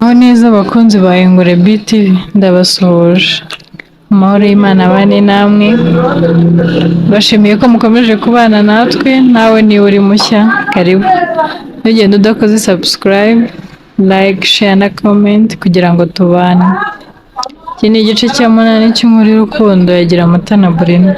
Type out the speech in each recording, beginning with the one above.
Aho neza abakunzi ba Ingore BTV ndabasuhuje, amahoro y'Imana abane namwe, bashimiye ko mukomeje kubana natwe, nawe niba uri mushya karibu, ntugende udakoze subscribe, like, share na comment kugira ngo tubane. Iki ni igice cya 8 cy'inkuru y'urukundo ya Giramata na Bruno.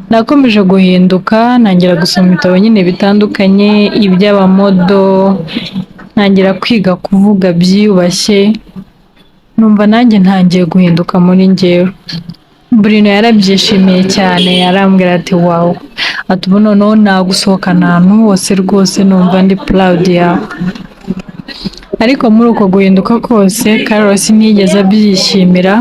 Nakomeje guhinduka, ntangira gusoma ibitabo nyine bitandukanye, iby'abamodo, ntangira kwiga kuvuga byiyubashye, numva nanjye ntangiye guhinduka muri njyewe. Bruno yarabyishimiye cyane, arambwira ati wow, ati ubu noneho nagusohokana ahantu hose rwose, numva ndi proud yawe. Ariko muri uko guhinduka kose Carlos ntiyigeze abyishimira,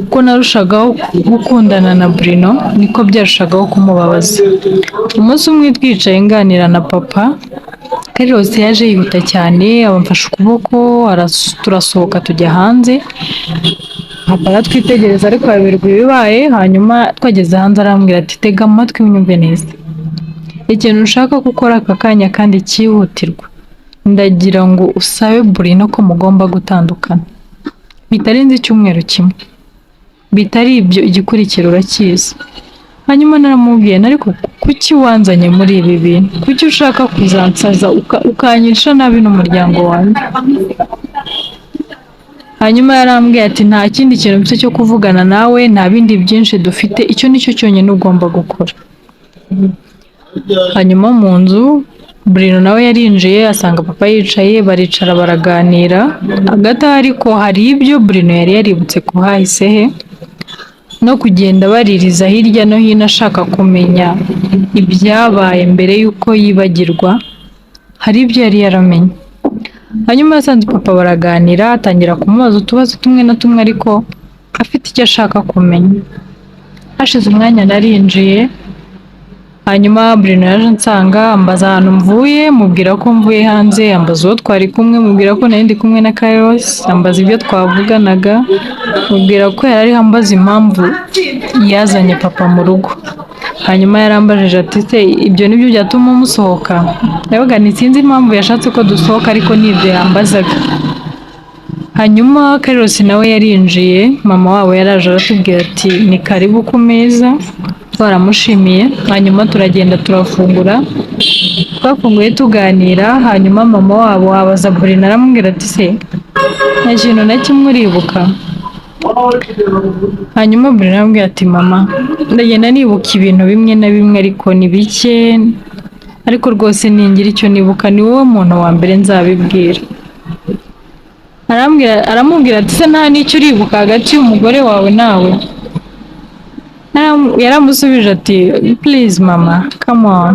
uko narushagaho gukundana na Bruno niko byarushagaho kumubabaza. Umunsi umwe twicaye nganira na papa, Carlos yaje yihuta cyane, abamfashe ukuboko, turasohoka tujya hanze. Papa aratwitegereza ariko abirwa ibibaye, hanyuma twageze hanze arambwira ati tega amatwi unyumve neza, ikintu ushaka gukora aka kanya kandi cyihutirwa, ndagira ngo usabe Bruno ko mugomba gutandukana bitarenze icyumweru kimwe, bitari ibyo igikurikira urakizi. Hanyuma naramubwiye ariko kuki wanzanye muri ibi bintu, kuki ushaka kuzansaza ukanyica nabi n'umuryango wanjye? Hanyuma yarambwiye ati nta kindi kintu mfite cyo kuvugana nawe, nta bindi byinshi dufite, icyo nicyo cyonyine ugomba gukora. Hanyuma mu nzu Bruno nawe yarinjiye asanga papa yicaye, baricara baraganira. Hagati aho ariko hari ibyo Bruno yari yaributse ko hahise he, no kugenda baririza hirya no hino ashaka kumenya ibyabaye mbere y'uko yibagirwa, hari ibyo yari yaramenye. Hanyuma yasanze papa baraganira, atangira kumubaza utubazo tumwe na tumwe ariko afite icyo ashaka kumenya. Hashize umwanya narinjiye, hanyuma Bruno yaje ansanga, ambaza ahantu mvuye, mubwira ko mvuye hanze, ambaza uwo twari kumwe, mubwira ko nari ndi kumwe na Carlos, ambaza ibyo twavuganaga, mubwira ko yari ariho ambaza impamvu yazanye papa mu rugo. Hanyuma yarambajije ati se ibyo nibyo byatuma musohoka? Ndavuga nti sinzi impamvu yashatse ko dusohoka ariko nibyo yambazaga. Hanyuma Carlos nawe yarinjiye, mama wabo yaraje aratubwira ati ni karibu ku meza, twaramushimiye. Hanyuma turagenda turafungura, twafunguye tuganira. Hanyuma mama wabo abaza Bruno aramubwira ati se nta kintu na kimwe uribuka? Hanyuma Bruno aramubwira ati mama, ndagenda nibuka ibintu bimwe na bimwe ariko ni bike, ariko rwose ningira icyo nibuka ni wowe muntu wa mbere nzabibwira. Aramubwira ati se nta n'icyo uribuka hagati y'umugore wawe nawe? Yaramusubije ati please mama, come on,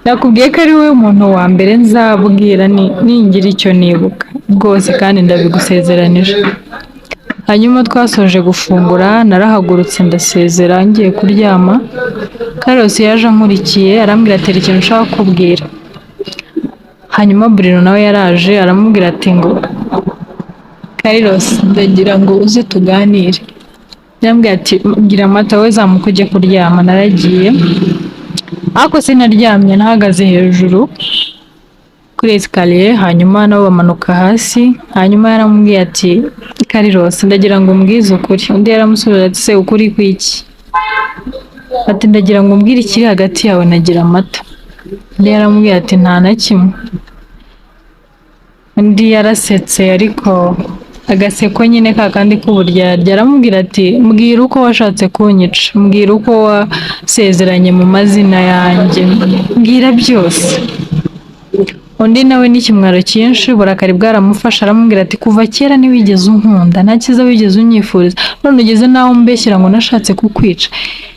nakubwiye ko ari wowe muntu wa mbere nzabwira ningira icyo nibuka rwose kandi ndabigusezeranije. Hanyuma twasoje gufungura, narahagurutse ndasezera ngiye kuryama. Carlos yaje ankurikiye arambwira ati ikintu ushaka kubwira. Hanyuma Bruno nawe yaraje aramubwira ati ngo Carlos, ndagira ngo uze tuganire. Yarambwira ati gira amata we zamuka ujye kuryama. Naragiye ariko sinaryamye, nahagaze hejuru kuri esikariye, hanyuma nabo bamanuka hasi. Hanyuma yaramubwiye ati Carlos, ndagira ngo umbwize ukuri. Undi yaramusubiza ati se ukuri kwiki? Ati ndagira ngo umbwire ikiri hagati yawe na Giramata. Undi yaramubwiye ati nta na kimwe. Undi yarasetse ariko agaseko nyine kakandi k'uburyarya, aramubwira ati mbwira uko washatse kunyica, mbwira uko wasezeranye mu mazina yanjye, mbwira byose. Undi nawe n'ikimwaro cyinshi, uburakari bwaramufashe, aramubwira ati kuva kera ntiwigeze unkunda, nta cyiza wigeze unyifuriza, none ugeze naho umbeshyira ngo nashatse kukwica.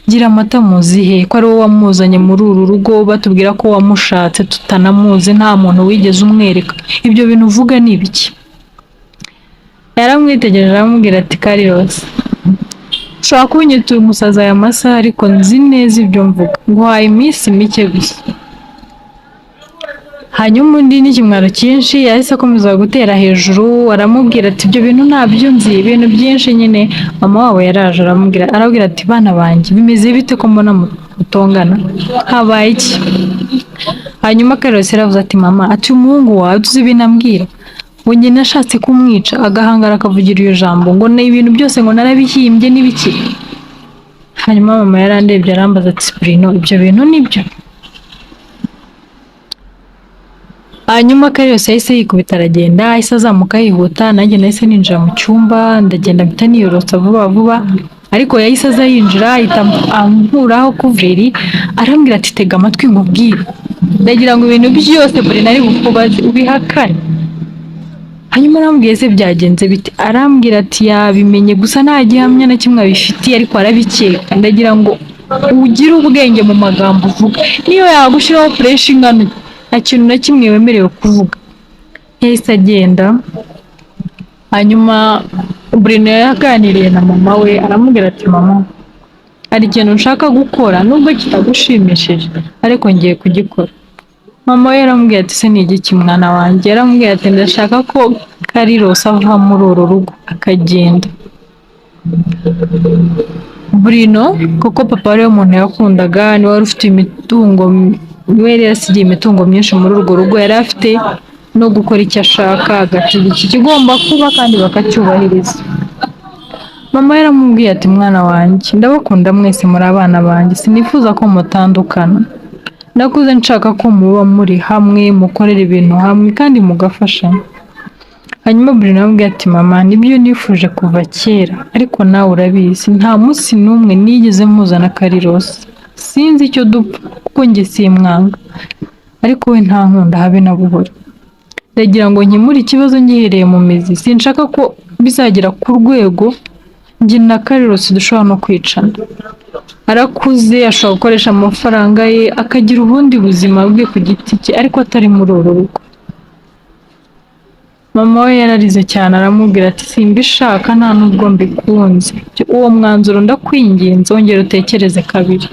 Giramata muzi he ko ari wowe wamuzanye muri uru rugo? Batubwira ko wamushatse tutanamuzi, nta muntu wigeze umwereka, ibyo bintu uvuga ni ibiki? Yaramwitegereje aramubwira ati Carlos, ushobora kunyita umusazi aya masaha ariko nzi neza ibyo mvuga, nguhaye iminsi mike gusa. hanyuma undi n'ikimwaro cyinshi yahise akomeza gutera hejuru aramubwira ati ibyo bintu ntabyo nzi ibintu byinshi nyine. Mama wabo yaraje arabwira ati bana banjye bimeze bite ko mbona mutongana, habaye iki? Hanyuma Carlos yaravuze ati mama, ati umuhungu wawe tuzi ibintu ambwira ngo njye nashatse kumwica agahangara akavugira iyo jambo ngo ni ibintu byose ngo narabihimbye n'ibiki. Hanyuma mama yarandebye arambaza ati Bruno, ibyo bintu nibyo? Hanyuma Carlos yahise yikubita aragenda, ahise azamuka yihuta, nanjye nahise ninjira mu cyumba ndagenda mpita niyorotsa vuba vuba, ariko yahise aza yinjira ahita ankuraho kuvureri arambwira ati tega amatwi nkubwire, ndagira ngo ibintu byose Bruno ari bukubaze ubihakane. Hanyuma arambwiye se byagenze bite? Arambwira ati yabimenye gusa nta gihamya na kimwe abifitiye ariko arabikeka, ndagira ngo ugire ubwenge mu magambo uvuga, niyo yagushyiraho fureshi ingano nta kintu na kimwe wemerewe kuvuga. Yahise agenda, hanyuma Bruno yaganiriye na mama we aramubwira ati mama, hari ikintu nshaka gukora nubwo kitagushimishije ariko ngiye kugikora. Mama we yaramubwiye ati se ni igiki mwana wanjye? Yaramubwiye ati ndashaka ko Carlos ava muri uru rugo akagenda. Bruno kuko papa ariwe muntu yakundaga, niwe wari ufite imitungo, niwe yari yasigiye imitungo myinshi muri urwo rugo, yari afite no gukora icyo ashaka agategeka iki kigomba kuba kandi bakacyubahiriza. Mama yaramubwiye ati mwana wanjye ndabakunda mwese muri abana banjye, sinifuza ko mutandukana, nakuze nshaka ko muba muri hamwe mukorera ibintu hamwe kandi mugafashanya. Hanyuma Bruno yaramubwiye ati mama, nibyo nifuje kuva kera ariko nawe urabizi nta munsi n'umwe nigeze mpuzana Carlos, sinzi icyo dupfa kuko njye simwanga ariko we nta nkunda habe na buhoro, ndagira ngo nkemure ikibazo ngihereye mu mizi, sinshaka ko bizagera ku rwego njye na Carlos dushobora no kwicana. Arakuze, ashobora gukoresha amafaranga ye akagira ubundi buzima bwe ku giti cye ariko atari muri uru rugo. Mama we yararize cyane aramubwira ati simbishaka nta nubwo mbikunze, uwo mwanzuro ndakwinginze wongere utekereze kabiri.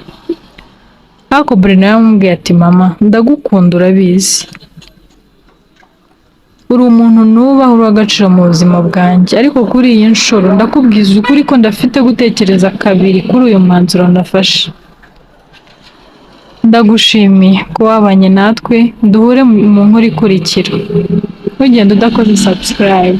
Ariko Bruno yaramubwiye ati mama ndagukunda urabizi, uri umuntu nubaha uri agaciro mu buzima bwanjye, ariko kuri iyi nshuro ndakubwiza ukuri ko ndafite gutekereza kabiri kuri uyu mwanzuro ndafashe. Ndagushimiye ko wabanye natwe, duhure mu nkuru ikurikira. Ntugende udakoze subscribe.